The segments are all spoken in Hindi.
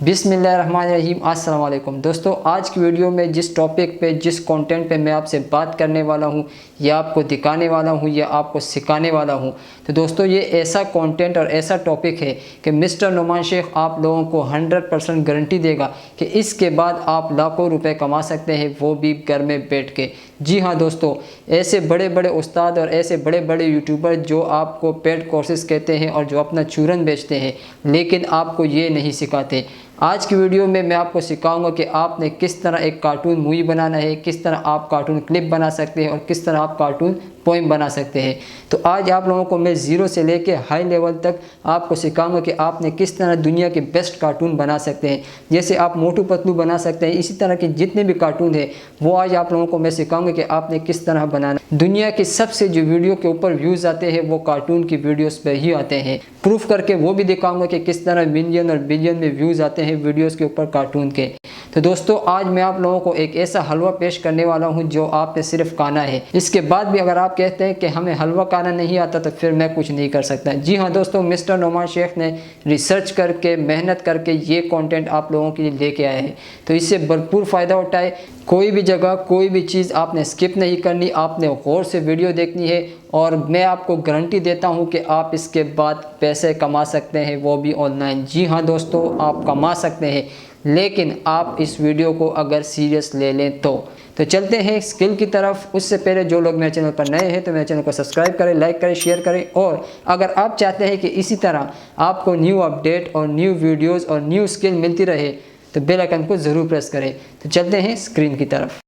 बिस्मिल्लाहिर्रहमानिर्रहीम। अस्सलाम वालेकुम दोस्तों, आज की वीडियो में जिस टॉपिक पे जिस कंटेंट पे मैं आपसे बात करने वाला हूँ या आपको दिखाने वाला हूँ या आपको सिखाने वाला हूँ, तो दोस्तों ये ऐसा कंटेंट और ऐसा टॉपिक है कि मिस्टर नुमान शेख आप लोगों को 100% गारंटी देगा कि इसके बाद आप लाखों रुपए कमा सकते हैं, वो भी घर में बैठ के। जी हाँ दोस्तों, ऐसे बड़े बड़े उस्ताद और ऐसे बड़े बड़े यूट्यूबर जो आपको पेड कोर्सेज कहते हैं और जो अपना चूरन बेचते हैं, लेकिन आपको ये नहीं सिखाते। आज की वीडियो में मैं आपको सिखाऊंगा कि आपने किस तरह एक कार्टून मूवी बनाना है, किस तरह आप कार्टून क्लिप बना सकते हैं और किस तरह आप कार्टून पोइम बना सकते हैं। तो आज आप लोगों को मैं ज़ीरो से लेके हाई लेवल तक आपको सिखाऊंगा कि आपने किस तरह दुनिया के बेस्ट कार्टून बना सकते हैं। जैसे आप मोटू पतलू बना सकते हैं, इसी तरह के जितने भी कार्टून हैं वो आज आप लोगों को मैं सिखाऊंगा कि आपने किस तरह बनाना। दुनिया की सबसे जो वीडियो के ऊपर व्यूज़ आते हैं वो कार्टून की वीडियोज़ पर ही आते हैं। प्रूफ करके वो भी दिखाऊंगा कि किस तरह मिलियन और बिलियन में व्यूज़ आते हैं वीडियोज़ के ऊपर कार्टून के। तो दोस्तों आज मैं आप लोगों को एक ऐसा हलवा पेश करने वाला हूं जो आपने सिर्फ खाना है। इसके बाद भी अगर आप कहते हैं कि हमें हलवा खाना नहीं आता तो फिर मैं कुछ नहीं कर सकता। जी हाँ दोस्तों, मिस्टर नुमान शेख ने रिसर्च करके मेहनत करके ये कंटेंट आप लोगों के लिए लेके आए हैं, तो इससे भरपूर फ़ायदा उठाए। कोई भी जगह कोई भी चीज़ आपने स्किप नहीं करनी, आपने गौर से वीडियो देखनी है और मैं आपको गारंटी देता हूं कि आप इसके बाद पैसे कमा सकते हैं, वो भी ऑनलाइन। जी हाँ दोस्तों, आप कमा सकते हैं, लेकिन आप इस वीडियो को अगर सीरियस ले लें तो चलते हैं स्किल की तरफ। उससे पहले जो लोग मेरे चैनल पर नए हैं तो मेरे चैनल को सब्सक्राइब करें, लाइक करें, शेयर करें। और अगर आप चाहते हैं कि इसी तरह आपको न्यू अपडेट और न्यू वीडियोज़ और न्यू स्किल मिलती रहे तो बेल आइकन को ज़रूर प्रेस करें। तो चलते हैं स्क्रीन की तरफ।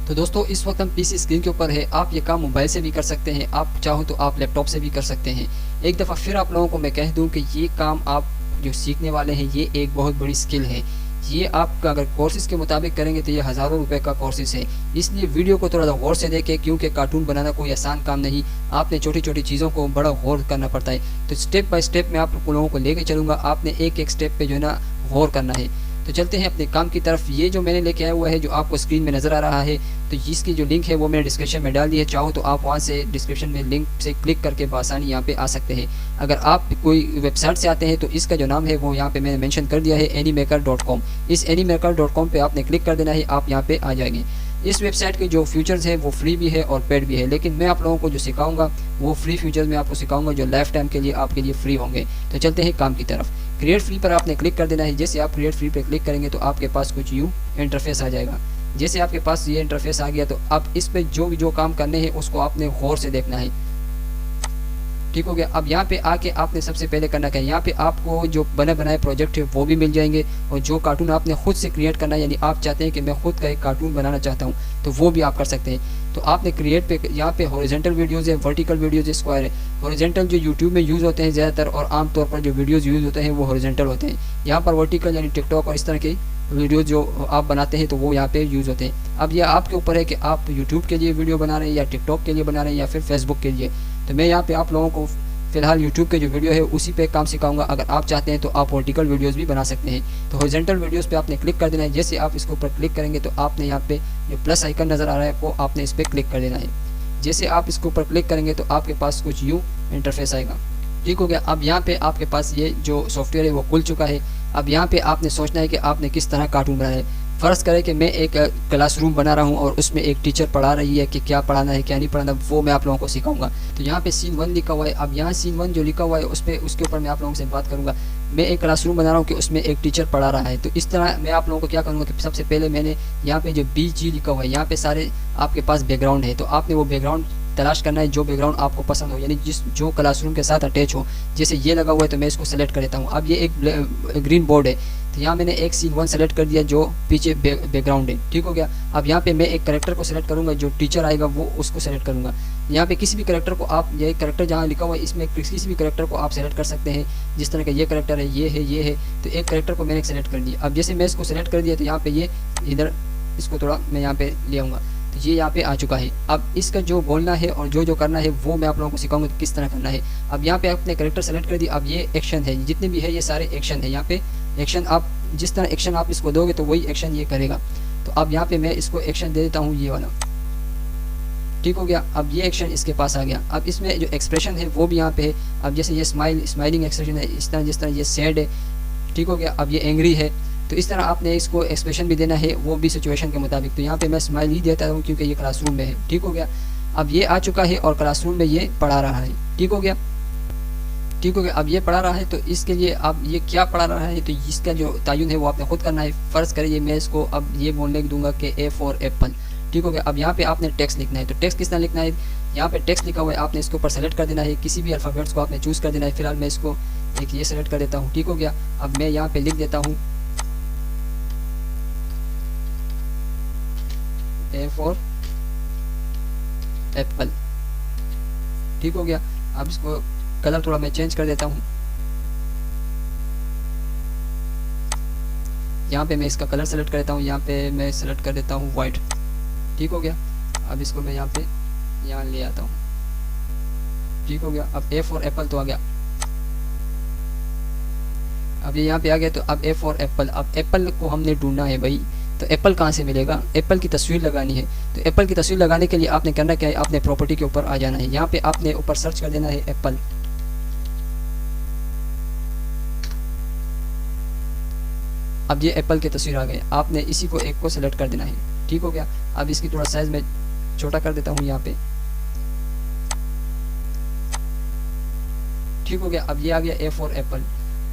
तो दोस्तों इस वक्त हम पीसी स्क्रीन के ऊपर है। आप ये काम मोबाइल से भी कर सकते हैं, आप चाहो तो आप लैपटॉप से भी कर सकते हैं। एक दफ़ा फिर आप लोगों को मैं कह दूं कि ये काम आप जो सीखने वाले हैं ये एक बहुत बड़ी स्किल है। ये आप अगर कोर्सेज के मुताबिक करेंगे तो ये हज़ारों रुपए का कोर्सेज है। इसलिए वीडियो को थोड़ा गौर से देखें, क्योंकि कार्टून बनाना कोई आसान काम नहीं। आपने छोटी छोटी चीज़ों को बड़ा गौर करना पड़ता है। तो स्टेप बाय स्टेप मैं आप लोगों को लेके चलूँगा, आपने एक एक स्टेप पे जो है ना गौर करना है। तो चलते हैं अपने काम की तरफ। ये जो मैंने लेके आया हुआ है जो आपको स्क्रीन में नज़र आ रहा है, तो इसकी जो लिंक है वो मैंने डिस्क्रिप्शन में डाल दी है। चाहो तो आप वहाँ से डिस्क्रिप्शन में लिंक से क्लिक करके बआसानी यहाँ पे आ सकते हैं। अगर आप कोई वेबसाइट से आते हैं तो इसका जो नाम है वो यहाँ पे मैंने मेंशन कर दिया है, animaker.com। इस animaker.com पे आपने क्लिक कर देना है, आप यहाँ पे आ जाएंगे। इस वेबसाइट के जो फीचर्स है वो फ्री भी है और पेड भी है, लेकिन मैं आप लोगों को जो सिखाऊंगा वो फ्री फीचर्स में आपको सिखाऊंगा जो लाइफ टाइम के लिए आपके लिए फ्री होंगे। तो चलते हैं काम की तरफ। क्रिएट फ्री पर आपने क्लिक कर देना है। जैसे आप क्रिएट फ्री पे क्लिक करेंगे तो आपके पास कुछ यूँ इंटरफेस आ जाएगा। जैसे आपके पास ये इंटरफेस आ गया तो आप इस पे जो काम करने हैं उसको आपने गौर से देखना है। ठीक हो गया। अब यहाँ पे आके आपने सबसे पहले करना क्या है, यहाँ पे आपको जो बने बनाए प्रोजेक्ट है वो भी मिल जाएंगे और जो कार्टून आपने खुद से क्रिएट करना है, यानी आप चाहते हैं कि मैं खुद का एक कार्टून बनाना चाहता हूँ, तो वो भी आप कर सकते हैं। तो आपने क्रिएट पे यहाँ पे हॉरिजॉन्टल वीडियोज़ है, वर्टिकल वीडियोज़ है, स्क्वायर है। हॉरिजॉन्टल जो यूट्यूब में यूज़ होते हैं ज़्यादातर और आमतौर पर जो वीडियोज़ यूज़ होते हैं वो हॉरिजॉन्टल होते हैं। यहाँ पर वर्टिकल यानी टिकटॉक और इस तरह के वीडियो जो आप बनाते हैं तो वो यहाँ पे यूज़ होते हैं। अब यह आपके ऊपर है कि आप यूट्यूब के लिए वीडियो बना रहे हैं या टिकटॉक के लिए बना रहे हैं या फिर फेसबुक के लिए। तो मैं यहाँ पे आप लोगों को फिलहाल यूट्यूब के जो वीडियो है उसी पे काम सिखाऊंगा। अगर आप चाहते हैं तो आप वर्टिकल वीडियोस भी बना सकते हैं। तो हॉरिजॉन्टल वीडियोस पे आपने क्लिक कर देना है। जैसे आप इसके ऊपर क्लिक करेंगे तो आपने यहाँ पे जो प्लस आइकन नज़र आ रहा है वो आपने इस पर क्लिक कर देना है। जैसे आप इसके ऊपर क्लिक करेंगे तो आपके पास कुछ यूँ इंटरफेस आएगा। ठीक हो गया। अब यहाँ पे आपके पास ये जो सॉफ्टवेयर है वो खुल चुका है। अब यहाँ पे आपने सोचना है कि आपने किस तरह कार्टून बनाना है। फ़र्ज़ करें कि मैं एक क्लासरूम बना रहा हूँ और उसमें एक टीचर पढ़ा रही है कि क्या पढ़ाना है क्या नहीं पढ़ाना, वो मैं आप लोगों को सिखाऊंगा। तो यहाँ पे सीन 1 लिखा हुआ है। अब यहाँ सीन 1 जो लिखा हुआ है उसके ऊपर मैं आप लोगों से बात करूँगा। मैं एक क्लासरूम बना रहा हूँ कि उसमें एक टीचर पढ़ा रहा है। तो इस तरह मैं आप लोगों को क्या करूँगा कि सबसे पहले मैंने यहाँ पे जो BG लिखा हुआ है, यहाँ पे सारे आपके पास बैकग्राउंड है। तो आपने वो बैकग्राउंड तलाश करना है जो बैकग्राउंड आपको पसंद हो, यानी जो क्लासरूम के साथ अटैच हो। जैसे ये लगा हुआ है तो मैं इसको सेलेक्ट कर लेता हूँ। अब ये एक ग्रीन बोर्ड है तो यहाँ मैंने एक सीन 1 सेलेक्ट कर दिया जो पीछे बैकग्राउंड है। ठीक हो गया। अब यहाँ पे मैं एक करेक्टर को सेलेक्ट करूँगा, जो टीचर आएगा वो उसको सेलेक्ट करूँगा। यहाँ पे किसी भी करेक्टर को आप, ये करेक्टर जहाँ लिखा हुआ है इसमें किसी भी करेक्टर को आप सेलेक्ट कर सकते हैं। जिस तरह का ये करेक्टर है, ये है, तो एक करेक्टर को मैंने सेलेक्ट कर दिया। अब जैसे मैं इसको सेलेक्ट कर दिया तो यहाँ पे ये इधर इसको थोड़ा मैं यहाँ पे ले आऊँगा तो ये यहाँ पे आ चुका है। अब इसका जो बोलना है और जो करना है वो मैं आप लोगों को सिखाऊंगा तो किस तरह करना है। अब यहाँ पे आपने करेक्टर सेलेक्ट कर दिया। अब ये एक्शन है, जितने भी है ये सारे एक्शन है। यहाँ पे एक्शन आप जिस तरह एक्शन आप इसको दोगे तो वही एक्शन ये करेगा। तो अब यहाँ पे मैं इसको एक्शन दे देता हूँ ये वाला। ठीक हो गया। अब ये एक्शन इसके पास आ गया। अब इसमें जो एक्सप्रेशन है वो भी यहाँ पे है। अब जैसे ये स्माइलिंग एक्सप्रेशन है, इस तरह जिस तरह ये सैड है, ठीक हो गया। अब ये एंग्री है, तो इस तरह आपने इसको एक्सप्रेशन भी देना है, वो भी सिचुएशन के मुताबिक। तो यहाँ पे मैं स्माइल ही देता हूँ क्योंकि ये क्लासरूम में है, ठीक हो गया। अब ये आ चुका है और क्लासरूम में ये पढ़ा रहा है, ठीक हो गया, ठीक हो गया। अब ये पढ़ा रहा है, तो इसके लिए अब ये क्या पढ़ा रहा है, तो इसका जो तयन है वो आपने खुद करना है। फ़र्ज़ करिए मैं इसको अब ये बोलने दूंगा कि ए फॉर एप्पल, ठीक हो गया। अब यहाँ पे आपने टेक्स्ट लिखना है, तो टेक्स्ट किस तरह लिखना है, यहाँ पे टेक्स्ट लिखा हुआ है, आपने इसके ऊपर सेलेक्ट कर देना है, किसी भी अल्फ़ाबेट्स को आपने चूज़ कर देना है। फिलहाल मैं इसको एक ये सेलेक्ट कर देता हूँ, ठीक हो गया। अब मैं यहाँ पे लिख देता हूँ ए फॉर एप्पल, ठीक हो गया। अब इसको कलर थोड़ा मैं चेंज कर देता हूँ, यहाँ पे मैं इसका कलर सेलेक्ट कर देता हूँ, यहाँ पे मैं सेलेक्ट कर देता हूँ वाइट, ठीक हो गया। अब इसको मैं यहाँ ले आता हूँ, ठीक हो गया। अब ए फॉर एप्पल तो आ गया, अब ये यहाँ पे आ गया। तो अब ए फॉर एप्पल, अब एप्पल को हमने ढूंढना है भाई, तो एप्पल कहाँ से मिलेगा, एप्पल की तस्वीर लगानी है। तो एप्पल की तस्वीर लगाने के लिए आपने करना क्या है, आपने प्रॉपर्टी के ऊपर आ जाना है, यहाँ पे आपने ऊपर सर्च कर देना है एप्पल, अब ये एप्पल की तस्वीर आ गई। आपने इसी को एक को सेलेक्ट कर देना है, ठीक हो गया। अब इसकी थोड़ा साइज में छोटा कर देता हूँ यहाँ पे, ठीक हो गया। अब ये आ गया ए फॉर एप्पल।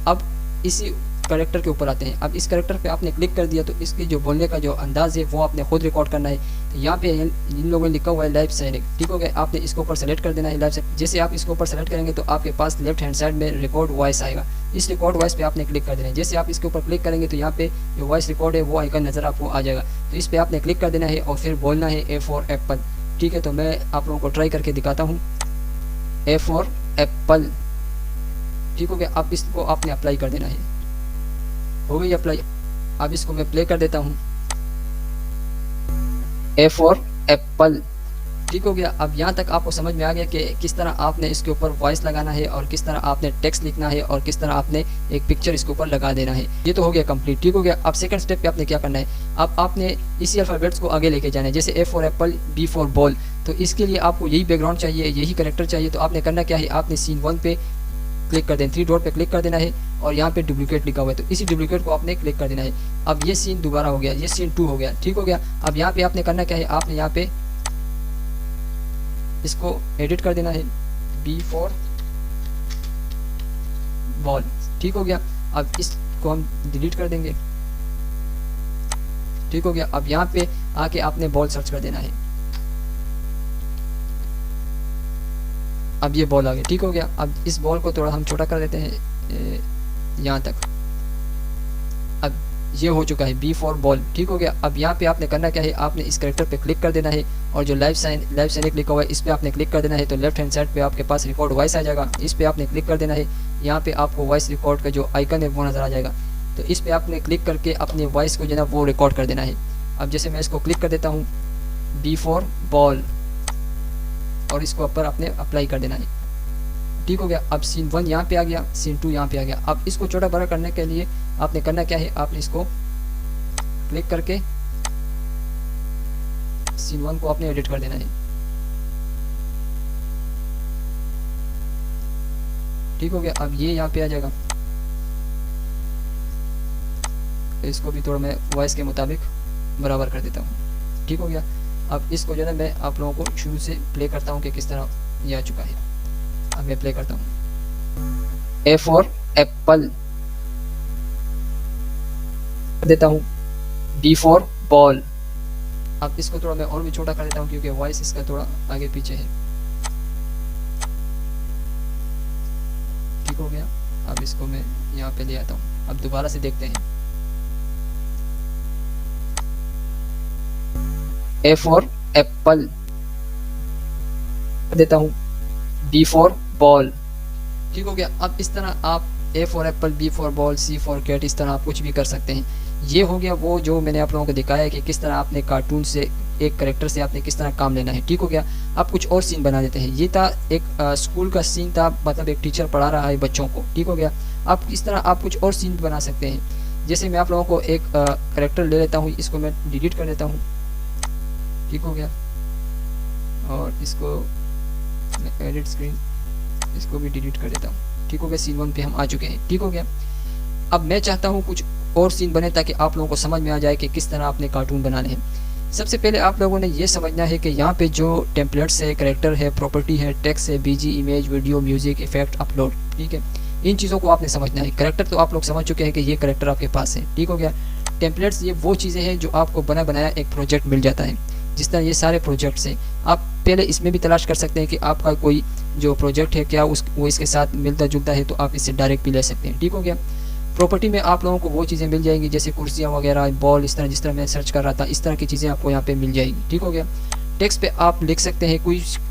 अब इसी करेक्टर के ऊपर आते हैं। अब इस करेक्टर पे आपने क्लिक कर दिया, तो इसकी जो बोलने का जो अंदाज है वो आपने खुद रिकॉर्ड करना है। तो यहाँ पे इन लोगों ने लिखा हुआ है लाइव साइनिक, ठीक हो गया। आपने इसके ऊपर सेलेक्ट कर देना है लाइव साइनिक। जैसे आप इसके ऊपर सेलेक्ट करेंगे तो आपके पास लेफ्ट हैंड साइड में रिकॉर्ड वॉइस आएगा, इस रिकॉर्ड वॉइस पे आपने क्लिक कर देना है। जैसे आप इसके ऊपर क्लिक करेंगे तो यहाँ पे जो वॉइस रिकॉर्ड है वो आइकन नज़र आपको आ जाएगा, तो इस पर आपने क्लिक कर देना है और फिर बोलना है ए फॉर एप्पल, ठीक है। तो मैं आप लोगों को ट्राई करके दिखाता हूँ, ए फॉर एप्पल, ठीक हो गया। अब इसको आपने अप्लाई कर देना है, हो गई अप्लाई। अब इसको मैं प्ले कर देता हूँ, ए फॉर एप्पल, ठीक हो गया। अब यहाँ तक आपको समझ में आ गया कि किस तरह आपने इसके ऊपर वॉइस लगाना है और किस तरह आपने टेक्स्ट लिखना है और किस तरह आपने एक पिक्चर इसके ऊपर लगा देना है। ये तो हो गया कंप्लीट, ठीक हो गया। अब सेकंड स्टेप पे आपने क्या करना है, अब आपने इसी अल्फ़ाबेट्स को आगे लेके जाना है। जैसे A for apple, B for ball, तो इसके लिए आपको यही बैकग्राउंड चाहिए, यही करेक्टर चाहिए। तो आपने करना क्या है, आपने सीन 1 पे क्लिक कर देना, 3 डॉट पे क्लिक कर देना है और यहाँ पे डुप्लीकेट लिखा हुआ है, तो इसी डुप्लीकेट को आपने क्लिक कर देना है। अब ये सीन दोबारा हो गया, ये सीन 2 हो गया, ठीक हो गया। अब यहाँ पे आपने करना क्या है, आपने यहाँ पे इसको एडिट कर देना है, बी फॉर बॉल, ठीक हो गया। अब इसको हम डिलीट कर देंगे, ठीक हो गया। अब यहाँ पे आके आपने बॉल सर्च कर देना है, अब ये बॉल आ गया, ठीक हो गया। अब इस बॉल को थोड़ा हम छोटा कर देते हैं यहाँ तक, अब ये हो चुका है बी फॉर बॉल, ठीक हो गया। अब यहाँ पे आपने करना क्या है, आपने इस करेक्टर पे क्लिक कर देना है और जो लाइव साइनिक लिखा हुआ है इस पे आपने क्लिक कर देना है। तो लेफ्ट हैंड साइड पे आपके पास रिकॉर्ड वॉइस आ जाएगा, इस पे आपने क्लिक कर देना है। यहाँ पे आपको वॉइस रिकॉर्ड का जो आइकन है वो नज़र आ जाएगा, तो इस पर आपने क्लिक करके अपनी वॉइस को जो है ना वो रिकॉर्ड कर देना है। अब जैसे मैं इसको क्लिक कर देता हूँ, बी फॉर बॉल, और इसको ऊपर आपने अप्लाई कर देना है, ठीक हो गया। अब सीन 1 यहाँ पे आ गया, सीन 2 यहाँ पे आ गया। अब इसको छोटा बड़ा करने के लिए आपने करना क्या है, आपने इसको क्लिक करके सीन 1 को आपने एडिट कर देना है, ठीक हो गया। अब ये यहाँ पे आ जाएगा, इसको भी थोड़ा मैं वॉइस के मुताबिक बराबर कर देता हूँ, ठीक हो गया। अब इसको जो है मैं आप लोगों को शुरू से प्ले करता हूँ कि किस तरह ये आ चुका है। अब मैं प्ले करता हूँ, ए फॉर एप्पल देता हूँ, बी फॉर बॉल। अब इसको थोड़ा मैं और भी छोटा कर देता हूँ क्योंकि वॉइस इसका थोड़ा आगे पीछे है, ठीक हो गया। अब इसको मैं यहाँ पे ले आता हूँ। अब दोबारा से देखते हैं, ए फॉर एप्पल देता हूँ, बी फॉर बॉल, ठीक हो गया। अब इस तरह आप A for apple, B for ball, C for cat, इस तरह आप कुछ भी कर सकते हैं। ये हो गया वो जो मैंने आप लोगों को दिखाया है कि किस तरह आपने कार्टून से एक करेक्टर से आपने किस तरह काम लेना है, ठीक हो गया। अब कुछ और सीन बना देते हैं। ये था एक स्कूल का सीन था, मतलब एक टीचर पढ़ा रहा है बच्चों को, ठीक हो गया। अब इस तरह आप कुछ और सीन बना सकते हैं। जैसे मैं आप लोगों को एक करेक्टर ले लेता हूँ, इसको मैं डिलीट कर देता हूँ, ठीक हो गया। और इसको मैं एडिट स्क्रीन इसको भी डिलीट कर देता हूँ। ठीक हो गया, सीन 1 पे हम आ चुके हैं। ठीक हो गया, अब मैं चाहता हूँ कुछ और सीन बने ताकि आप लोगों को समझ में आ जाए कि किस तरह आपने कार्टून बनाने हैं। सबसे पहले आप लोगों ने ये समझना है कि यहाँ पे जो टेम्पलेट्स है, कैरेक्टर है, प्रॉपर्टी है, टेक्स्ट है, BG, image, video, music, effect, upload, ठीक है, इन चीज़ों को आपने समझना है। कैरेक्टर तो आप लोग समझ चुके हैं कि ये कैरेक्टर आपके पास है। ठीक हो गया, टेम्पलेट्स ये वो चीज़ें हैं जो आपको बना बनाया एक प्रोजेक्ट मिल जाता है। जिस तरह ये सारे प्रोजेक्ट्स हैं, आप पहले इसमें भी तलाश कर सकते हैं कि आपका कोई जो प्रोजेक्ट है क्या वो इसके साथ मिलता जुलता है, तो आप इससे डायरेक्ट भी ले सकते हैं। ठीक हो गया, प्रॉपर्टी में आप लोगों को वो चीज़ें मिल जाएंगी जैसे कुर्सियाँ वगैरह, बॉल, इस तरह जिस तरह मैं सर्च कर रहा था, इस तरह की चीज़ें आपको यहाँ पे मिल जाएगी। ठीक हो गया, टेक्स्ट पे आप लिख सकते हैं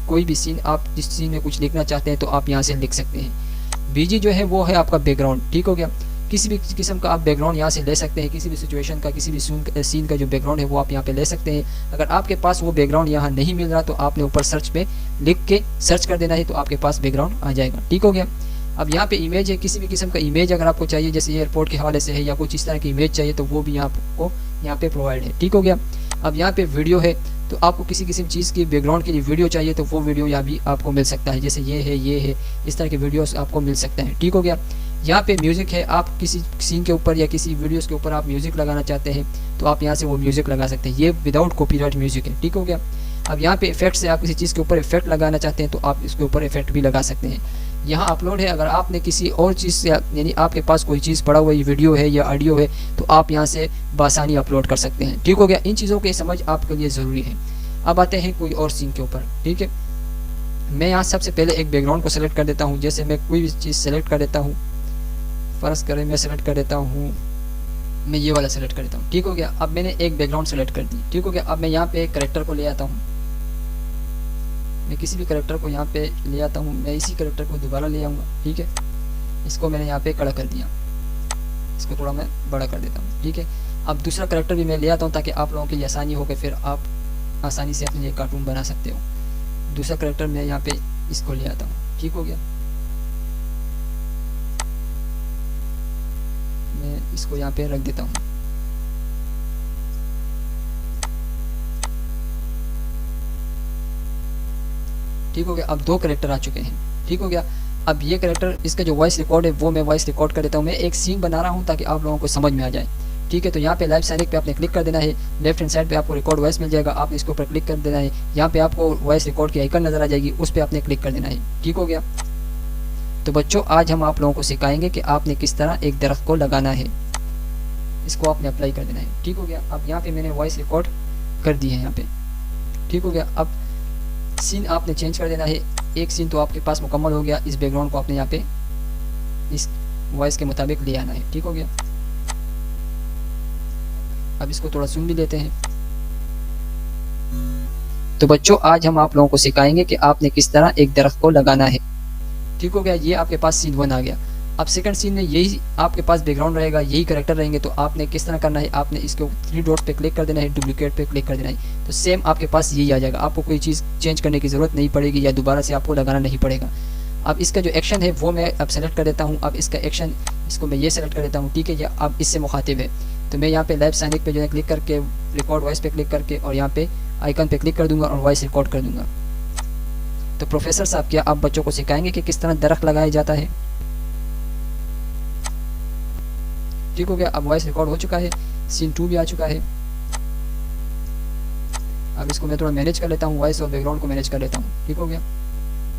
कोई भी सीन, आप जिस सीन में कुछ लिखना चाहते हैं तो आप यहाँ से लिख सकते हैं। बीजी जो है वो है आपका बैकग्राउंड। ठीक हो गया, किसी भी किस्म का आप बैकग्राउंड यहाँ से ले सकते हैं, किसी भी सिचुएशन का, किसी भी सीन का जो बैकग्राउंड है वो आप यहाँ पे ले सकते हैं। अगर आपके पास वो बैकग्राउंड यहाँ नहीं मिल रहा तो आपने ऊपर सर्च पे लिख के सर्च कर देना है, तो आपके पास बैकग्राउंड आ जाएगा। ठीक हो गया, अब यहाँ पे इमेज है, किसी भी किस्म का इमेज अगर आपको चाहिए, जैसे एयरपोर्ट के हवाले से है या कुछ इस तरह की इमेज चाहिए, तो वो भी आपको यहाँ पे प्रोवाइड है। ठीक हो गया, अब यहाँ पे वीडियो है, तो आपको किसी किसी चीज़ की बैकग्राउंड के लिए वीडियो चाहिए तो वो वीडियो यहाँ भी आपको मिल सकता है, जैसे ये है, इस तरह के वीडियोस आपको मिल सकते हैं। ठीक हो गया, यहाँ पे म्यूज़िक है, आप किसी सीन के ऊपर या किसी वीडियोस के ऊपर आप म्यूज़िक लगाना चाहते हैं तो आप यहाँ से वो म्यूज़िक लगा सकते हैं, ये विदाउट कॉपीराइट म्यूज़िक है। ठीक हो गया, अब यहाँ पे इफेक्ट्स है, आप किसी चीज़ के ऊपर इफेक्ट लगाना चाहते हैं तो आप इसके ऊपर इफेक्ट भी लगा सकते हैं। यहाँ अपलोड है, अगर आपने किसी और चीज़ से यानी आपके पास कोई चीज़ पड़ा हुआ वीडियो है या ऑडियो है तो आप यहाँ से बासानी अपलोड कर सकते हैं। ठीक हो गया, इन चीज़ों की समझ आपके लिए ज़रूरी है। अब आते हैं कोई और सीन के ऊपर। ठीक है, मैं यहाँ सबसे पहले एक बैकग्राउंड को सेलेक्ट कर देता हूँ, जैसे मैं कोई भी चीज़ सेलेक्ट कर देता हूँ, फ़र्ज़ करें मैं सेलेक्ट कर देता हूँ, मैं ये वाला सेलेक्ट कर देता हूँ। ठीक हो गया, अब मैंने एक बैकग्राउंड सेलेक्ट कर दी। ठीक हो गया, अब मैं यहाँ पे एक करेक्टर को ले आता हूँ, मैं किसी भी करेक्टर को यहाँ पे ले आता हूँ, मैं इसी करेक्टर को दोबारा ले आऊँगा। ठीक है, इसको मैंने यहाँ पे खड़ा कर दिया, इसको थोड़ा मैं बड़ा कर देता हूँ। ठीक है, अब दूसरा करेक्टर भी मैं ले आता हूँ ताकि आप लोगों के लिए आसानी हो कि फिर आप आसानी से अपने लिए कार्टून बना सकते हो। दूसरा करेक्टर मैं यहाँ पे इसको ले आता हूँ। ठीक हो गया, मैं इसको यहाँ पे रख देता हूँ। ठीक हो गया, अब दो करेक्टर आ चुके हैं। ठीक हो गया, अब ये करेक्टर, इसका जो वॉइस रिकॉर्ड है वो मैं वॉइस रिकॉर्ड कर देता हूँ। मैं एक सीन बना रहा हूँ ताकि आप लोगों को समझ में आ जाए। ठीक है, तो यहाँ पे लाइव साइनिक पे आपने क्लिक कर देना है, लेफ्ट हैंड साइड पे आपको रिकॉर्ड वॉइस मिल जाएगा, आपने इसके ऊपर क्लिक कर देना है। यहाँ पे आपको वॉइस रिकॉर्ड की आइकन नजर आ जाएगी, उस पर आपने क्लिक कर देना है। ठीक हो गया, तो बच्चों आज हम आप लोगों को सिखाएंगे कि आपने किस तरह एक दरख्त को लगाना है, इसको आपने अप्लाई कर देना है। ठीक हो गया, अब यहाँ पे मैंने वॉइस रिकॉर्ड कर दी है यहाँ पे। ठीक हो गया, अब सीन आपने चेंज कर देना है। एक सीन तो आपके पास मुकम्मल हो गया, इस बैकग्राउंड को आपने यहाँ पे इस वॉइस के मुताबिक ले आना है। ठीक हो गया, अब इसको थोड़ा सुन भी लेते हैं। तो बच्चों आज हम आप लोगों को सिखाएंगे कि आपने किस तरह एक दरख्त को लगाना है। ठीक हो गया, ये आपके पास सीन 1 आ गया। अब सेकंड सीन में यही आपके पास बैकग्राउंड रहेगा, यही कैरेक्टर रहेंगे, तो आपने किस तरह करना है, आपने इसके 3 डॉट्स पे क्लिक कर देना है, डुप्लीकेट पे क्लिक कर देना है, तो सेम आपके पास यही आ जाएगा। आपको कोई चीज़ चेंज करने की ज़रूरत नहीं पड़ेगी या दोबारा से आपको लगाना नहीं पड़ेगा। अब इसका जो एक्शन है वो मैं अब सेलेक्ट कर देता हूँ। अब इसका एक्शन, इसको मैं ये सेलेक्ट कर देता हूँ। ठीक है, या अब इससे मुखातिब है, तो मैं यहाँ पे लेफ्ट साइनिक पे जो है क्लिक करके रिकॉर्ड वॉइस पे क्लिक करके और यहाँ पे आइकन पे क्लिक कर दूंगा और वॉइस रिकॉर्ड कर दूंगा। तो प्रोफेसर साहब क्या आप बच्चों को सिखाएंगे कि किस तरह दरख्त लगाया जाता है। ठीक हो गया, अब वॉइस रिकॉर्ड हो चुका है, सीन 2 भी आ चुका है। अब इसको मैं थोड़ा मैनेज कर लेता हूँ, वॉइस और बैकग्राउंड को मैनेज कर लेता हूँ। ठीक हो गया,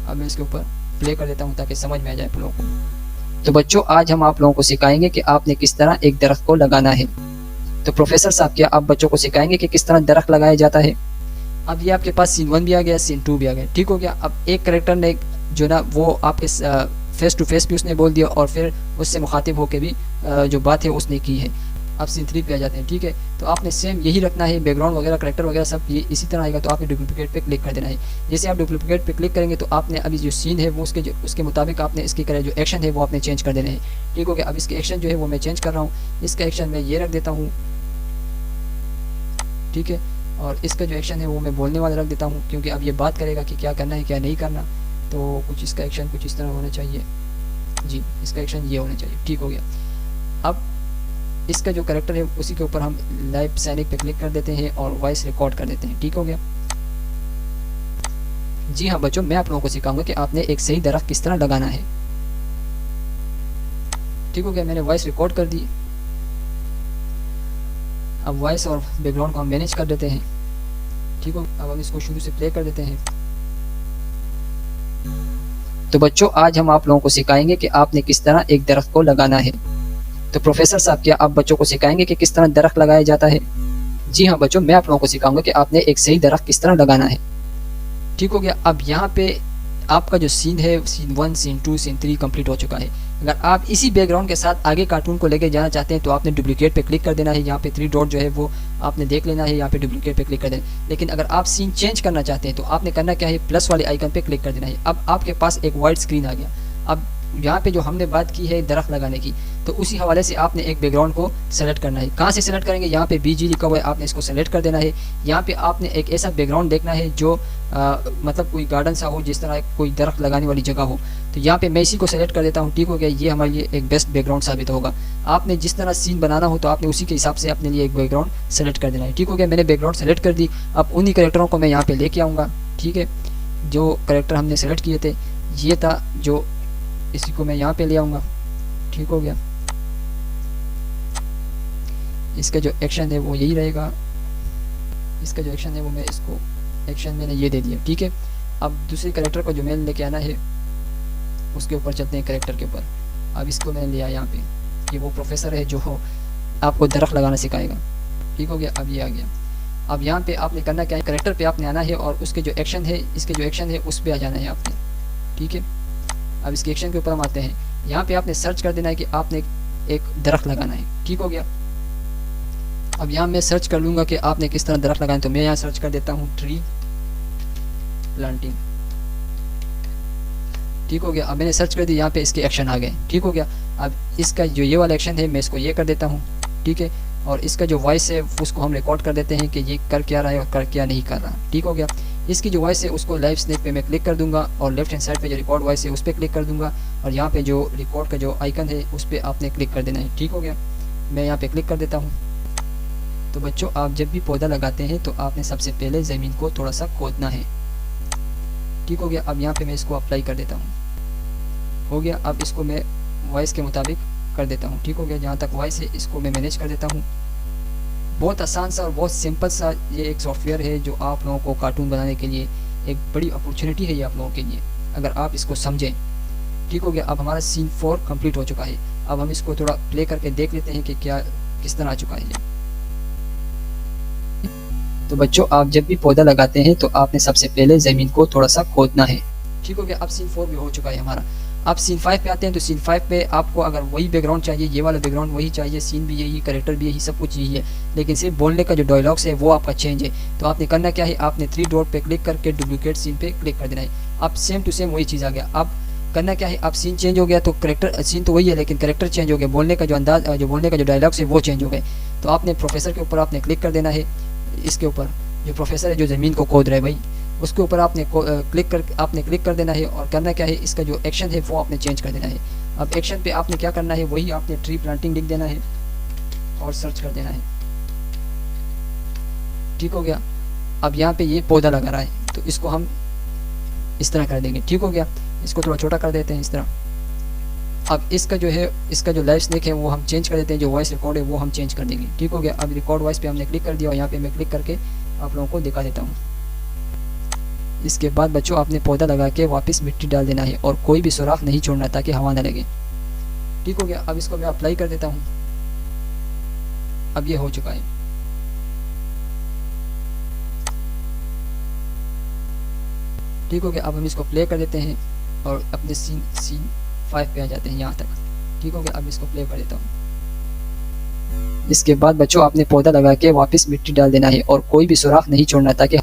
अब मैं इसके ऊपर प्ले कर देता हूँ ताकि समझ में आ जाए आप लोगों को। तो बच्चों आज हम आप लोगों को सिखाएंगे कि आपने किस तरह एक दरख्त को लगाना है। तो प्रोफेसर साहब क्या आप बच्चों को सिखाएंगे कि किस तरह दरख्त लगाया जाता है। अब ये आपके पास सीन 1 भी आ गया, सीन 2 भी आ गया। ठीक हो गया, अब एक करेक्टर ने जो ना वो आपके फेस टू फेस भी उसने बोल दिया और फिर उससे मुखातिब होकर भी जो बात है उसने की है। अब सीन 3 पे आ जाते हैं। ठीक है, तो आपने सेम यही रखना है, बैकग्राउंड वगैरह करेक्टर वगैरह सब ये इसी तरह आएगा। तो आपने डुप्लीकेट पे क्लिक कर देना है। जैसे आप डुप्लीकेट पे क्लिक करेंगे तो आपने अभी जो सीन है वो उसके मुताबिक आपने इसकी जो एक्शन है वो आपने चेंज कर देना है। ठीक हो गया, अब इसके एक्शन जो है वो मैं चेंज कर रहा हूँ। इसका एक्शन मैं ये रख देता हूँ। ठीक है, और इसका जो एक्शन है वो मैं बोलने वाला रख देता हूँ, क्योंकि अब ये बात करेगा कि क्या करना है क्या नहीं करना। तो कुछ इसका एक्शन कुछ इस तरह होना चाहिए जी, इसका एक्शन ये होना चाहिए। ठीक हो गया, अब इसका जो कैरेक्टर है उसी के ऊपर हम लाइव सैनिक पे क्लिक कर देते हैं और वॉइस रिकॉर्ड कर देते हैं। ठीक हो गया, जी हाँ बच्चों, मैं आप लोगों को सिखाऊंगा कि आपने एक सही दरख्त किस तरह लगाना है। ठीक हो गया, मैंने वॉइस रिकॉर्ड कर दी। अब वॉइस और बैकग्राउंड को हम मैनेज कर देते हैं। ठीक हो, अब हम इसको शुरू से प्ले कर देते हैं। तो बच्चों, आज हम आप लोगों को सिखाएंगे कि आपने किस तरह एक दरख्त को लगाना है। तो प्रोफेसर साहब, क्या आप बच्चों को सिखाएंगे कि किस तरह दरख्त लगाया जाता है? जी हाँ बच्चों, मैं आप लोगों को सिखाऊंगा कि आपने एक सही दरख्त किस तरह लगाना है। ठीक हो गया, अब यहाँ पे आपका जो सीन है, सीन 1, सीन 2, सीन 3 कंप्लीट हो चुका है। अगर आप इसी बैकग्राउंड के साथ आगे कार्टून को लेके जाना चाहते हैं तो आपने डुप्लीकेट पे क्लिक कर देना है। यहाँ पे 3 डॉट जो है वो आपने देख लेना है, यहाँ पे डुप्लीकेट पे क्लिक कर देना। लेकिन अगर आप सीन चेंज करना चाहते हैं तो आपने करना क्या है, प्लस वाले आइकन पे क्लिक कर देना है। अब आपके पास एक वाइट स्क्रीन आ गया। अब यहाँ पे जो हमने बात की है दरख्त लगाने की, तो उसी हवाले से आपने एक बैकग्राउंड को सेलेक्ट करना है। कहाँ से सेलेक्ट करेंगे, यहाँ पे बीजी लिखा हुआ है, आपने इसको सेलेक्ट कर देना है। यहाँ पे आपने एक ऐसा बैकग्राउंड देखना है जो मतलब कोई गार्डन सा हो, जिस तरह कोई दरख्त लगाने वाली जगह हो। तो यहाँ पे मैं इसी को सेलेक्ट कर देता हूँ। ठीक हो गया, ये हमारे लिए एक बेस्ट बैकग्राउंड साबित होगा। आपने जिस तरह सीन बनाना हो तो आपने उसी के हिसाब से अपने लिए एक बैकग्राउंड सेलेक्ट कर देना है। ठीक हो गया, मैंने बैकग्राउंड सेलेक्ट कर दी। अब उन्हीं करेक्टरों को मैं यहाँ पे लेके आऊँगा। ठीक है, जो करेक्टर हमने सेलेक्ट किए थे ये था, जो इसी को मैं यहाँ पे ले आऊँगा। ठीक हो गया, इसका जो एक्शन है वो यही रहेगा। इसका जो एक्शन है वो मैं इसको एक्शन मैंने ये दे दिया। ठीक है, अब दूसरे करेक्टर को जो मैंने लेके आना है उसके ऊपर चलते हैं, करेक्टर के ऊपर। अब इसको मैंने लिया यहाँ पे, ये वो प्रोफेसर है जो आपको दरख्त लगाना सिखाएगा। ठीक हो गया, अब ये आ गया। अब यहाँ पे आपने करना क्या है, करेक्टर पे आपने आना है और उसके जो एक्शन है, इसके जो एक्शन है उस पर आ जाना है आपने। ठीक है, अब इसके एक्शन के ऊपर हम आते हैं। यहाँ पे आपने सर्च कर देना है कि आपने एक दरख्त लगाना है। ठीक हो गया, अब यहाँ मैं सर्च कर लूँगा कि आपने किस तरह दरख्त लगाना है। तो मैं यहाँ सर्च कर देता हूँ ट्री प्लांटिंग। ठीक हो गया, अब मैंने सर्च कर दिया, यहाँ पे इसके एक्शन आ गए। ठीक हो गया, अब इसका जो ये वाला एक्शन है मैं इसको ये कर देता हूँ। ठीक है, और इसका जो वॉइस है उसको हम रिकॉर्ड कर देते हैं कि ये कर क्या रहा है और कर क्या नहीं कर रहा। ठीक हो गया, इसकी जो वॉइस है उसको लाइव स्नैप पे मैं क्लिक कर दूंगा और लेफ्ट हैंड साइड पे जो रिकॉर्ड वॉइस है उस पर क्लिक कर दूंगा और यहाँ पे जो रिकॉर्ड का जो आइकन है उस पर आपने क्लिक कर देना है। ठीक हो गया, मैं यहाँ पे क्लिक कर देता हूँ। तो बच्चों, आप जब भी पौधा लगाते हैं तो आपने सबसे पहले ज़मीन को थोड़ा सा खोदना है। ठीक हो गया, अब यहाँ पे मैं इसको अप्लाई कर देता हूँ। हो गया, अब इसको मैं वॉइस के मुताबिक कर देता हूँ। ठीक हो गया, जहाँ तक वॉइस है इसको मैं मैनेज कर देता हूँ। बहुत आसान सा और बहुत सिंपल सा ये एक सॉफ्टवेयर है जो आप लोगों को कार्टून बनाने के लिए एक बड़ी अपॉर्चुनिटी है ये आप लोगों के लिए, अगर आप इसको समझें। ठीक हो गया, अब हमारा सीन 4 कंप्लीट हो चुका है। अब हम इसको थोड़ा प्ले करके देख लेते हैं कि क्या किस तरह आ चुका है ये। तो बच्चों, आप जब भी पौधा लगाते हैं तो आपने सबसे पहले ज़मीन को थोड़ा सा खोदना है। ठीक हो गया, अब सीन 4 भी हो चुका है हमारा। अब सीन 5 पे आते हैं। तो सीन 5 पे आपको अगर वही बैकग्राउंड चाहिए, ये वाला बैकग्राउंड वही चाहिए, सीन भी यही, कैरेक्टर भी यही, सब कुछ यही है, लेकिन सिर्फ बोलने का जो डायलॉग्स है वो आपका चेंज है। तो आपने करना क्या है, आपने 3 डॉट पे क्लिक करके डुप्लीकेट सीन पे क्लिक कर देना है। अब सेम टू सेम वही चीज़ आ गया। अब करना क्या है, अब सीन चेंज हो गया तो करेक्टर, सीन तो वही है लेकिन करेक्टर चेंज हो गया, बोलने का जो अंदाज, जो बोलने का जो डायलॉग्स है वो चेंज हो गए। तो आपने प्रोफेसर के ऊपर आपने क्लिक कर देना है। इसके ऊपर जो प्रोफेसर है जो ज़मीन को खोद रहा है भाई, उसके ऊपर आपने क्लिक कर देना है और करना क्या है, इसका जो एक्शन है वो आपने चेंज कर देना है। अब एक्शन पे आपने क्या करना है, वही आपने ट्री प्लांटिंग लिख देना है और सर्च कर देना है। ठीक हो गया, अब यहाँ पे ये पौधा लगा रहा है तो इसको हम इस तरह कर देंगे। ठीक हो गया, इसको थोड़ा छोटा कर देते हैं इस तरह। अब इसका जो है, इसका जो लाइव स्नैक है वो हम चेंज कर देते हैं, जो वॉइस रिकॉर्ड है वो हम चेंज कर देंगे। ठीक हो गया, अब रिकॉर्ड वॉइस पे हमने क्लिक कर दिया और यहाँ पे मैं क्लिक करके आप लोगों को दिखा देता हूँ। इसके बाद बच्चों, आपने पौधा लगा के वापस मिट्टी डाल देना है और कोई भी सुराख नहीं छोड़ना ताकि हवा ना लगे। ठीक हो गया, अब इसको मैं अप्लाई कर देता हूँ। अब ये हो चुका है। ठीक हो गया, अब हम इसको प्ले कर देते हैं और अपने सीन 5 पे आ जाते हैं यहाँ तक। ठीक हो गया, अब इसको प्ले कर देता हूँ। इसके बाद बच्चों, आपने पौधा लगा के वापस मिट्टी डाल देना है और कोई भी सुराख नहीं छोड़ना ताकि।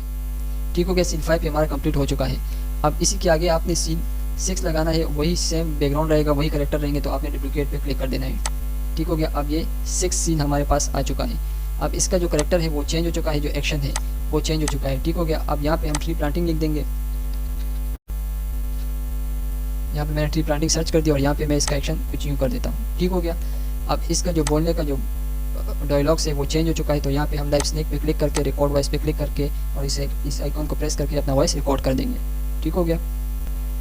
ठीक हो गया, सीन 5 पे हमारा कंप्लीट हो चुका है। अब इसी के आगे आपने सीन 6 लगाना है, वही सेम बैकग्राउंड रहेगा, वही करेक्टर रहेंगे, तो आपने डुप्लीकेट पे क्लिक कर देना है। ठीक हो गया, अब ये 6 सीन हमारे पास आ चुका है। अब इसका जो करेक्टर है वो चेंज हो चुका है, जो एक्शन है वो चेंज हो चुका है। ठीक हो गया, अब यहाँ पे हम ट्री प्लांटिंग लिख देंगे। यहाँ पे मैंने ट्री प्लांटिंग सर्च कर दिया और यहाँ पे मैं इसका एक्शन कुछ यूँ कर देता हूँ। ठीक हो गया, अब इसका जो बोलने का जो डायलॉग्स है वो चेंज हो चुका है। तो यहाँ पे हम लाइव स्नैक पे क्लिक करके रिकॉर्ड वॉइस पे क्लिक करके और इस आइकॉन को प्रेस करके अपना वॉइस रिकॉर्ड कर देंगे। ठीक हो गया।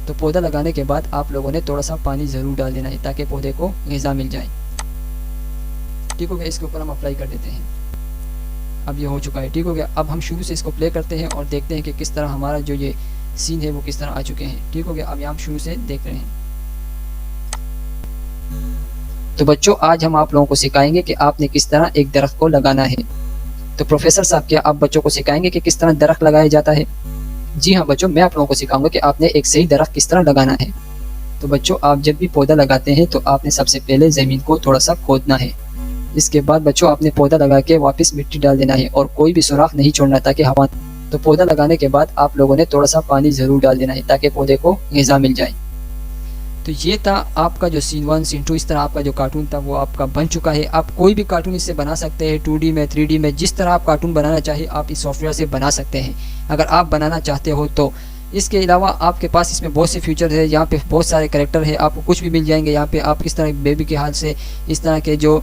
तो पौधा लगाने के बाद आप लोगों ने थोड़ा सा पानी ज़रूर डाल देना है ताकि पौधे को ग़िज़ा मिल जाए, ठीक हो गया। इसके ऊपर हम अप्लाई कर देते हैं। अब ये हो चुका है, ठीक हो गया। अब हम शुरू से इसको प्ले करते हैं और देखते हैं कि किस तरह हमारा जो ये सीन है वो किस तरह आ चुके हैं, ठीक हो गया। अब यहाँ हम शुरू से देख रहे हैं। तो बच्चों आज हम आप लोगों को सिखाएंगे कि आपने किस तरह एक दरख्त को लगाना है। तो प्रोफेसर साहब क्या आप बच्चों को सिखाएंगे कि किस तरह दरख्त लगाया जाता है? जी हाँ बच्चों, मैं आप लोगों को सिखाऊंगा कि आपने एक सही दरख्त किस तरह लगाना है। तो बच्चों आप जब भी पौधा लगाते हैं तो आपने सबसे पहले ज़मीन को थोड़ा सा खोदना है। इसके बाद बच्चों आपने पौधा लगा के वापस मिट्टी डाल देना है और कोई भी सुराख नहीं छोड़ना ताकि हवा। तो पौधा लगाने के बाद आप लोगों ने थोड़ा सा पानी ज़रूर डाल देना है ताकि पौधे को ग़िज़ा मिल जाए। तो ये था आपका जो सीन 1 सीन 2, इस तरह आपका जो कार्टून था वो आपका बन चुका है। आप कोई भी कार्टून इससे बना सकते हैं, 2D में 3D में, जिस तरह आप कार्टून बनाना चाहिए आप इस सॉफ्टवेयर से बना सकते हैं अगर आप बनाना चाहते हो तो। इसके अलावा आपके पास इसमें बहुत से फीचर है, यहाँ पे बहुत सारे कैरेक्टर है, आपको कुछ भी मिल जाएंगे। यहाँ पे आप किस तरह बेबी के हाल से इस तरह के जो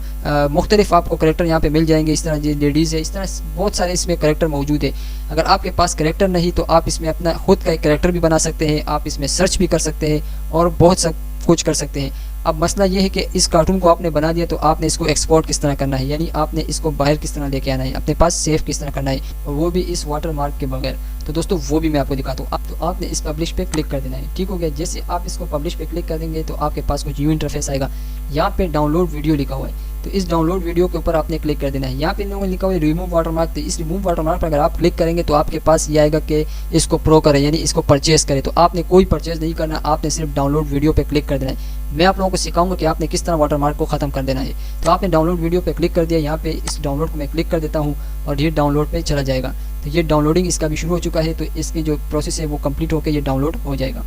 मुख्तलिफ आपको कैरेक्टर यहाँ पे मिल जाएंगे। इस तरह जो लेडीज़ है, इस तरह बहुत सारे इसमें कैरेक्टर मौजूद है। अगर आपके पास कैरेक्टर नहीं तो आप इसमें अपना खुद का एक कैरेक्टर भी बना सकते हैं, आप इसमें सर्च भी कर सकते हैं और बहुत सब कुछ कर सकते हैं। अब मसला ये है कि इस कार्टून को आपने बना दिया तो आपने इसको एक्सपोर्ट किस तरह करना है, यानी आपने इसको बाहर किस तरह लेके आना है, अपने पास सेव किस तरह करना है, वो भी इस वाटर मार्क के बगैर। तो दोस्तों वो भी मैं आपको दिखाता हूँ। तो आपने इस पब्लिश पे क्लिक कर देना है, ठीक हो गया। जैसे आप इसको पब्लिश पे क्लिक करेंगे तो आपके पास कुछ यूँ इंटरफेस आएगा। यहाँ पे डाउनलोड वीडियो लिखा हुआ है, तो इस डाउनलोड वीडियो के ऊपर आपने क्लिक कर देना है। यहाँ पे लिखा हुआ है रिमूव वाटरमार्क। तो इस रिमूव वाटरमार्क पर अगर आप क्लिक करेंगे तो आपके पास ये आएगा कि इसको प्रो करें, यानी इसको परचेज करें। तो आपने कोई परचेज नहीं करना, आपने सिर्फ डाउनलोड वीडियो पे क्लिक कर देना है। मैं आप लोगों को सिखाऊंगा कि आपने किस तरह वाटरमार्क को ख़त्म कर देना है। तो आपने डाउनलोड वीडियो पे क्लिक कर दिया, यहाँ पे इस डाउनलोड को मैं क्लिक कर देता हूँ और ये डाउनलोड पे चला जाएगा। तो ये डाउनलोडिंग इसका भी शुरू हो चुका है, तो इसकी जो प्रोसेस है वो कंप्लीट होकर ये डाउनलोड हो जाएगा।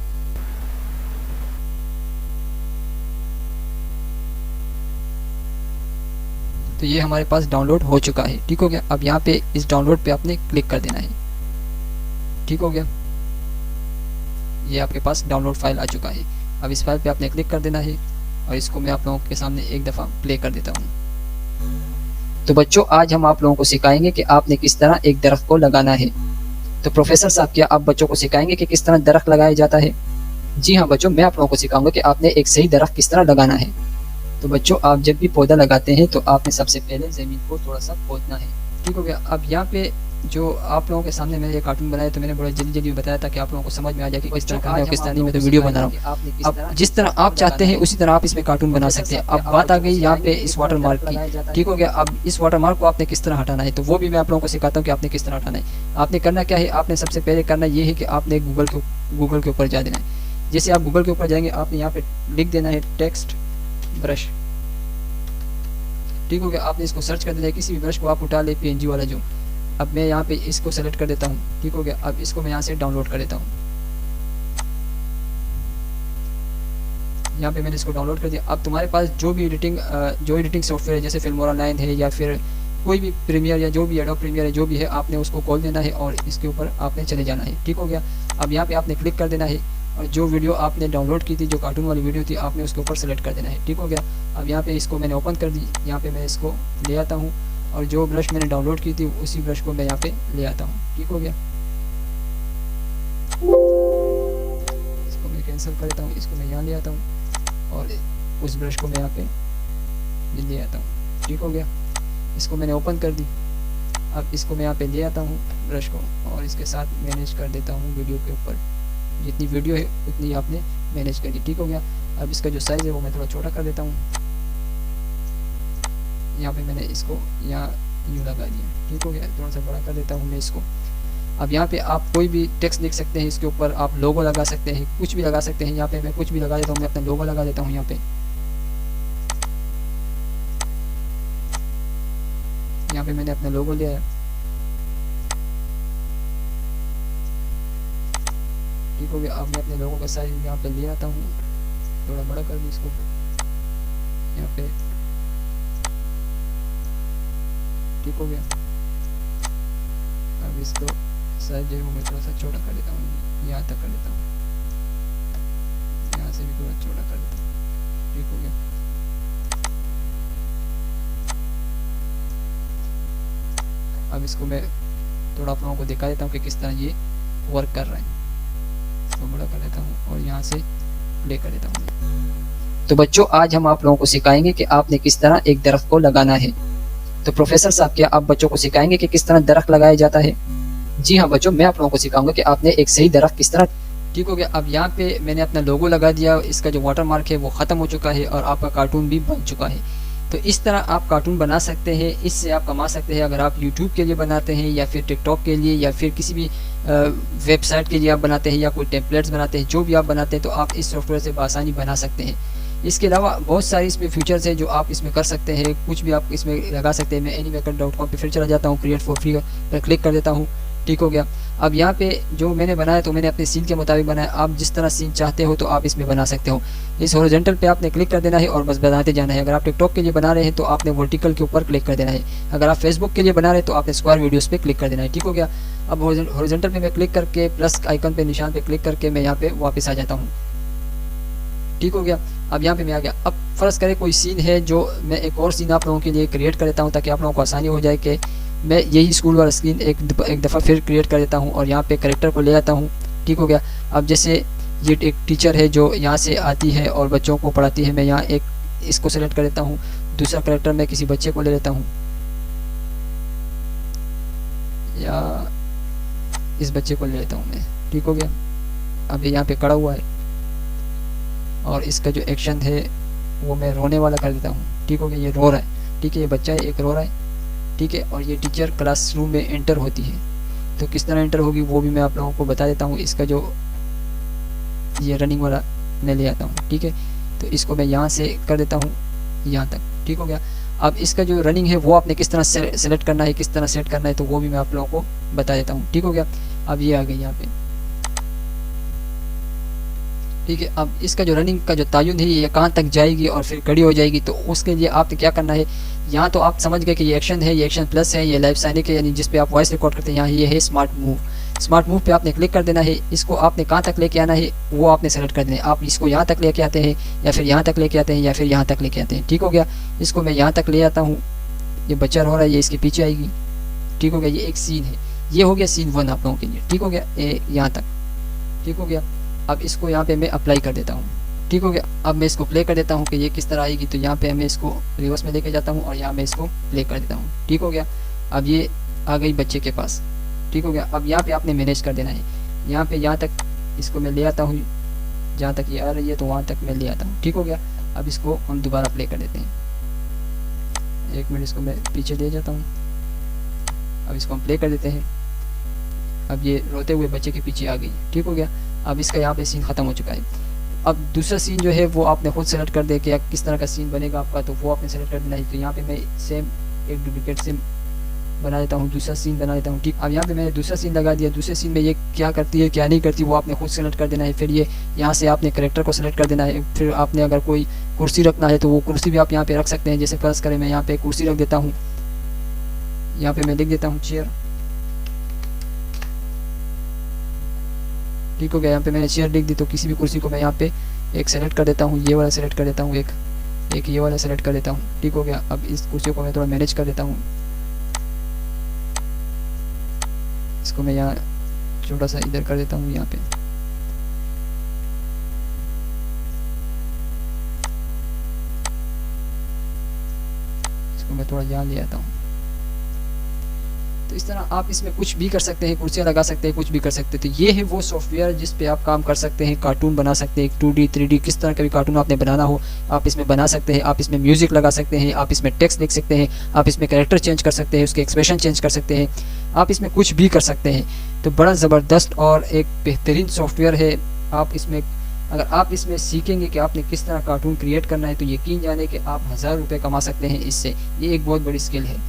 तो ये हमारे पास डाउनलोड हो चुका है, ठीक हो गया। अब यहाँ पे इस डाउनलोड पे आपने क्लिक कर देना है, ठीक हो गया। ये आपके पास डाउनलोड फाइल आ चुका है। अब इस फाइल पे आपने क्लिक कर देना है और इसको मैं आप लोगों के सामने एक दफ़ा प्ले कर देता हूँ। तो बच्चों आज हम आप लोगों को सिखाएंगे कि आपने किस तरह एक दरख्त को लगाना है। तो प्रोफेसर साहब क्या आप बच्चों को सिखाएंगे कि किस तरह दरख्त लगाया जाता है? जी हाँ बच्चों, मैं आप लोगों को सिखाऊंगा कि आपने एक सही दरख्त किस तरह लगाना है। तो बच्चों आप जब भी पौधा लगाते हैं तो आपने सबसे पहले ज़मीन को थोड़ा सा खोदना है, ठीक हो गया। अब यहाँ पे जो आप लोगों के सामने मैंने ये कार्टून बनाया तो मैंने बड़ा जल्दी बताया ताकि आप लोगों को समझ में आ जाए कि किस तरह करना है, किस तरह नहीं। मैं तो वीडियो बना रहा हूँ, अब जिस तरह आप चाहते हैं उसी तरह आप इसमें कार्टून बना सकते हैं। अब बात आ गई यहाँ पे इस वाटर मार्क की, ठीक हो गया। अब इस वाटर मार्क को आपने किस तरह हटाना है तो वो भी मैं आप लोगों को सिखाता हूँ कि आपने किस तरह हटाना है। आपने करना क्या है, आपने सबसे पहले करना ये है कि आपने गूगल के ऊपर जा देना है। जैसे आप गूगल के ऊपर जाएंगे आपने यहाँ पे लिख देना है टेक्स्ट ब्रश, ठीक हो गया। आपने इसको सर्च कर देना है, किसी भी ब्रश को आप उठा ले, PNG वाला जो। अब मैं यहाँ पे इसको सेलेक्ट कर देता हूँ, ठीक हो गया। अब इसको मैं यहाँ से डाउनलोड कर देता हूँ। यहाँ पे मैंने इसको डाउनलोड कर दिया। अब तुम्हारे पास जो भी एडिटिंग सॉफ्टवेयर है जैसे फिल्मोरा 9 है या फिर कोई भी प्रीमियर या जो भी एडोब प्रीमियर है जो भी है, आपने उसको खोल देना है और इसके ऊपर आपने चले जाना है, ठीक हो गया। अब यहाँ पे आपने क्लिक कर देना है और जो वीडियो आपने डाउनलोड की थी, जो कार्टून वाली वीडियो थी, आपने उसके ऊपर सेलेक्ट कर देना है, ठीक हो गया। अब यहाँ पे इसको मैंने ओपन कर दी, यहाँ पे मैं इसको ले आता हूँ और जो ब्रश मैंने डाउनलोड की थी उसी ब्रश को मैं यहाँ पे ले आता हूँ, ठीक हो गया। इसको मैं कैंसिल कर देता हूँ, इसको मैं यहाँ ले आता हूँ और उस ब्रश को मैं यहाँ पे ले आता हूँ, ठीक हो गया। इसको मैंने ओपन कर दी। अब इसको मैं यहाँ पे ले आता हूँ ब्रश को और इसके साथ मैनेज कर देता हूँ वीडियो के ऊपर। जितनी वीडियो है उतनी आपने मैनेज कर दी, ठीक हो गया। अब इसका जो साइज़ है वो मैं थोड़ा छोटा कर देता हूँ। यहाँ पे मैंने इसको यहाँ यूँ लगा दिया, ठीक हो गया। थोड़ा सा बड़ा कर देता हूँ मैं इसको। अब यहाँ पे आप कोई भी टेक्स्ट लिख सकते हैं, इसके ऊपर आप लोगो लगा सकते हैं, कुछ भी लगा सकते हैं। यहाँ पे मैं कुछ भी लगा देता हूँ, मैं अपना लोगो लगा देता हूँ यहाँ पे। यहाँ पे मैंने अपना लोगो लिया है, ठीक हो गया। अब मैं अपने लोगों का साइज यहाँ पे ले आता हूँ, थोड़ा बड़ा कर दूँ इसको यहाँ पे, ठीक हो गया। अब इसको साइज जो है वो मैं थोड़ा सा छोटा कर देता हूँ, यहाँ तक कर देता हूँ, यहाँ से भी थोड़ा छोटा कर देता हूँ, ठीक हो गया। अब इसको मैं थोड़ा आप लोगों को दिखा देता हूँ कि किस तरह ये वर्क कर रहा है। इसको बड़ा कर देता हूँ और यहाँ से प्ले कर देता हूँ। तो बच्चों, आज हम आप लोगों को सिखाएंगे कि आपने किस तरह एक दरख्त को लगाना है। तो प्रोफेसर साहब, क्या आप बच्चों को सिखाएंगे कि किस तरह दरख्त लगाया जाता है? जी हाँ बच्चों, मैं आप लोगों को सिखाऊंगा कि आपने एक सही दरख्त किस तरह। ठीक हो गया। अब यहाँ पे मैंने अपना लोगो लगा दिया, इसका जो वाटर मार्क है वो ख़त्म हो चुका है और आपका कार्टून भी बन चुका है। तो इस तरह आप कार्टून बना सकते हैं, इससे आप कमा सकते हैं। अगर आप यूट्यूब के लिए बनाते हैं या फिर टिकटॉक के लिए या फिर किसी भी वेबसाइट के लिए आप बनाते हैं या कोई टेम्पलेट्स बनाते हैं, जो भी आप बनाते हैं, तो आप इस सॉफ्टवेयर से बआसानी बना सकते हैं। इसके अलावा बहुत सारी इसमें फीचर्स हैं जो आप इसमें कर सकते हैं, कुछ भी आप इसमें लगा सकते हैं। मैं animaker.com पे फिर चला जाता हूँ, क्रिएट फॉर फ्री पर क्लिक कर देता हूँ। ठीक हो गया। अब यहाँ पे जो मैंने बनाया तो मैंने अपने सीन के मुताबिक बनाया। आप जिस तरह सीन चाहते हो तो आप इसमें बना सकते हो। इस हॉरिजॉन्टल पे आपने क्लिक कर देना है और बस बनाते जाना है। अगर आप टिकटॉक के लिए बना रहे हैं तो आपने वर्टिकल के ऊपर क्लिक कर देना है। अगर आप फेसबुक के लिए बना रहे हैं तो आपने स्क्वायर वीडियोस पे क्लिक कर देना है। ठीक हो गया। अब हॉरिजॉन्टल पे मैं क्लिक करके प्लस आइकन पे निशान पे क्लिक करके मैं यहाँ पे वापस आ जाता हूँ। ठीक हो गया। अब यहाँ पे मैं आ गया। अब फ़र्ज़ करें कोई सीन है जो मैं एक और सीन आप लोगों के लिए क्रिएट कर देता हूँ ताकि आप लोगों को आसानी हो जाए कि मैं यही स्कूल वाला स्क्रीन एक दफ़ा फिर क्रिएट कर देता हूँ और यहाँ पे करेक्टर को ले आता हूँ। ठीक हो गया। अब जैसे ये एक टीचर है जो यहाँ से आती है और बच्चों को पढ़ाती है, मैं यहाँ एक इसको सेलेक्ट कर देता हूँ। दूसरा करेक्टर मैं किसी बच्चे को ले लेता हूँ या इस बच्चे को ले लेता हूँ मैं। ठीक हो गया। अब ये यहाँ पे खड़ा हुआ है और इसका जो एक्शन है वो मैं रोने वाला कर देता हूँ। ठीक हो गया। ये रो रहा है। ठीक है, ये बच्चा है, एक रो रहा है। ठीक है। और ये टीचर क्लासरूम में एंटर होती है, तो किस तरह एंटर होगी वो भी मैं आप लोगों को बता देता हूँ। इसका जो ये रनिंग वाला मैं ले आता हूँ। ठीक है, तो इसको मैं यहाँ से कर देता हूँ यहाँ तक। ठीक हो गया। अब इसका जो रनिंग है वो आपने किस तरह सेलेक्ट करना है, किस तरह सेट करना है, तो वो भी मैं आप लोगों को बता देता हूँ। ठीक हो गया। अब ये आ गई यहाँ पे। ठीक है। अब इसका जो रनिंग का जो तयन है ये कहाँ तक जाएगी और फिर खड़ी हो जाएगी, तो उसके लिए आपने क्या करना है, यहाँ तो आप समझ गए कि ये एक्शन है, ये एक्शन प्लस है, ये लाइव साइनिक है, यानी जिस पे आप वॉइस रिकॉर्ड करते हैं। यहाँ ये है स्मार्ट मूव। स्मार्ट मूव पे आपने क्लिक कर देना है। इसको आपने कहाँ तक लेके आना है वो आपने सेलेक्ट कर देना है। आप इसको यहाँ तक लेके आते हैं या फिर यहाँ तक लेके आते हैं या फिर यहाँ तक लेके आते हैं। ठीक हो गया। इसको मैं यहाँ तक ले आता हूँ। ये बच्चा रो रहा है, ये इसके पीछे आएगी। ठीक हो गया। ये एक सीन है, ये हो गया सीन 1 आप लोगों के लिए। ठीक हो गया, यहाँ तक। ठीक हो गया। अब इसको यहाँ पे मैं अप्लाई कर देता हूँ। ठीक हो गया। अब मैं इसको प्ले कर देता हूँ कि ये किस तरह आएगी। तो यहाँ पे मैं इसको रिवर्स में लेके जाता हूँ और यहाँ मैं इसको प्ले कर देता हूँ। ठीक हो गया। अब ये आ गई बच्चे के पास। ठीक हो गया। अब यहाँ पे आपने मैनेज कर देना है। यहाँ पे यहाँ तक इसको मैं ले आता हूँ, जहाँ तक ये आ रही है तो वहाँ तक मैं ले आता हूँ। ठीक हो गया। अब इसको हम दोबारा प्ले कर देते हैं। 1 मिनट, इसको मैं पीछे ले जाता हूँ। अब इसको हम प्ले कर देते हैं। अब ये रोते हुए बच्चे के पीछे आ गई। ठीक हो गया। अब इसका यहाँ पे सीन ख़त्म हो चुका है। अब दूसरा सीन जो है वो आपने खुद सेलेक्ट कर दे कि किस तरह का सीन बनेगा आपका, तो वो आपने सेलेक्ट कर देना है। तो यहाँ पे मैं सेम एक डुप्लीकेट सेम बना देता हूँ, दूसरा सीन बना देता हूँ। ठीक। अब यहाँ पे मैंने दूसरा सीन लगा दिया। दूसरे सीन में ये क्या करती है क्या नहीं करती वो आपने खुद सेलेक्ट कर देना है। फिर ये यहाँ से आपने करेक्टर को सेलेक्ट कर देना है। फिर आपने अगर कोई कुर्सी रखना है तो वो कुर्सी भी आप यहाँ पे रख सकते हैं। जैसे फर्ज करें मैं यहाँ पे कुर्सी रख देता हूँ, यहाँ पे मैं लिख देता हूँ चेयर। ठीक हो गया। यहाँ पे मैंने चेयर लिख दी, तो किसी भी कुर्सी को मैं यहाँ पे एक सेलेक्ट कर देता हूँ, ये वाला सेलेक्ट कर देता हूँ, एक ये वाला सेलेक्ट कर देता हूँ। ठीक हो गया। अब इस कुर्सी को मैं थोड़ा मैनेज कर देता हूँ। इसको मैं यहाँ छोटा सा इधर कर देता हूँ यहाँ पे। इसको मैं थोड़ा यहाँ ले आता हूँ। तो इस तरह आप इसमें कुछ भी कर सकते हैं, कुर्सियाँ लगा सकते हैं, कुछ भी कर सकते हैं। तो ये है वो सॉफ्टवेयर जिस पे आप काम कर सकते हैं, कार्टून बना सकते हैं। 2D 3D किस तरह का भी कार्टून आपने बनाना हो आप इसमें बना सकते हैं। आप इसमें म्यूज़िक लगा सकते हैं, आप इसमें टेक्स्ट लिख सकते हैं, आप इसमें कैरेक्टर चेंज कर सकते हैं, उसके एक्सप्रेशन चेंज कर सकते हैं, आप इसमें कुछ भी कर सकते हैं। तो बड़ा ज़बरदस्त और एक बेहतरीन सॉफ्टवेयर है। आप इसमें अगर आप इसमें सीखेंगे कि आपने किस तरह कार्टून क्रिएट करना है तो यकीन जाने कि आप 1000 रुपये कमा सकते हैं इससे। ये एक बहुत बड़ी स्किल है।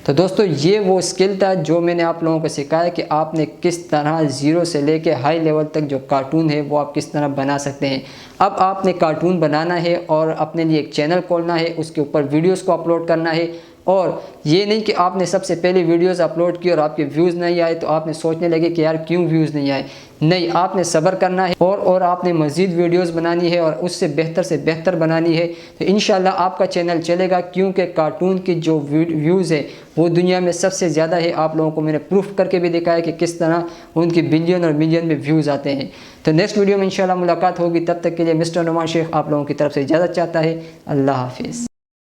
तो दोस्तों ये वो स्किल था जो मैंने आप लोगों को सिखाया कि आपने किस तरह ज़ीरो से लेके हाई लेवल तक जो कार्टून है वो आप किस तरह बना सकते हैं। अब आपने कार्टून बनाना है और अपने लिए एक चैनल खोलना है, उसके ऊपर वीडियोस को अपलोड करना है। और ये नहीं कि आपने सबसे पहले वीडियोस अपलोड की और आपके व्यूज़ नहीं आए तो आपने सोचने लगे कि यार क्यों व्यूज़ नहीं आए। नहीं, आपने सब्र करना है और आपने मज़ीद वीडियोस बनानी है और उससे बेहतर बनानी है। तो इंशाल्लाह आपका चैनल चलेगा, क्योंकि कार्टून की जो व्यूज़ है वो दुनिया में सबसे ज़्यादा है। आप लोगों को मैंने प्रूफ करके भी दिखाया कि किस तरह उनकी बिलियन और मिलियन में व्यूज़ आते हैं। तो नेक्स्ट वीडियो में इंशाल्लाह मुलाकात होगी। तब तक के लिए मिस्टर नुमान शेख आप लोगों की तरफ से इजाज़त चाहता है। अल्लाह हाफिज़।